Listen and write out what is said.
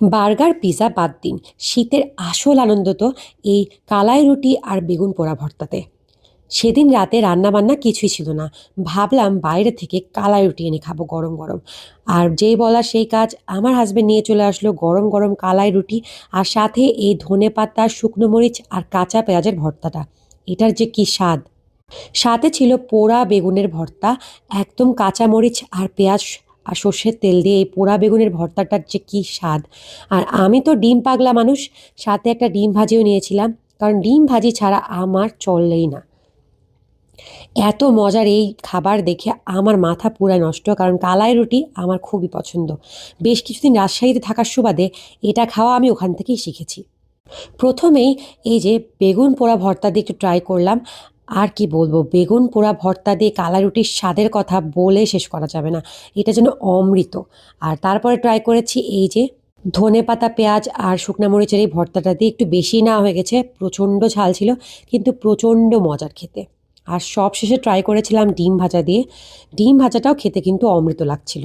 Burger pizza বাদ দিন, শীতের আসল আনন্দ তো এই কালাই রুটি আর বেগুন পোড়া ভর্তাতে। সেদিন রাতে রান্নাবান্না কিছুই ছিল না। ভাবলাম বাইরে থেকে কালাই রুটি এনে খাবো গরম গরম। আর যেই বলা সেই কাজ, আমার হাজবেন্ড নিয়ে চলে আসলো গরম গরম কালাই রুটি আর সাথে এই ধনেপাতা, শুকনো মরিচ আর কাঁচা পেঁয়াজের ভর্তাটা। এটার যে কি স্বাদ! সাথে ছিল পোড়া বেগুনের ভর্তা, একদম কাঁচা মরিচ আর পেঁয়াজ আর সর্ষের তেল দিয়ে এই পোড়া বেগুনের ভর্তাটার যে কি স্বাদ! আর আমি তো ডিম পাগলা মানুষ, সাথে একটা ডিম ভাজিও নিয়েছিলাম, কারণ ডিম ভাজি ছাড়া আমার চললেই না। এত মজার এই খাবার দেখে আমার মাথা পুরা নষ্ট, কারণ কালাই রুটি আমার খুবই পছন্দ। বেশ কিছুদিন রাজশাহীতে থাকার সুবাদে এটা খাওয়া আমি ওখান থেকেই শিখেছি। প্রথমেই এই যে বেগুন পোড়া ভর্তা দিয়ে একটু ট্রাই করলাম। আর কি বলবো, বেগুন পোড়া ভর্তা দিয়ে কালা রুটির স্বাদের কথা বলে শেষ করা যাবে না। এটা যেন অমৃত। আর তারপরে ট্রাই করেছি এই যে ধনেপাতা, পেঁয়াজ আর শুকনা মরিচের এই ভর্তাটা দিয়ে, একটু বেশি না হয়ে গেছে, প্রচণ্ড ঝাল ছিল কিন্তু প্রচণ্ড মজার খেতে। আর সবশেষে ট্রাই করেছিলাম ডিম ভাজা দিয়ে। ডিম ভাজাটাও খেতে কিন্তু অমৃত লাগছিল।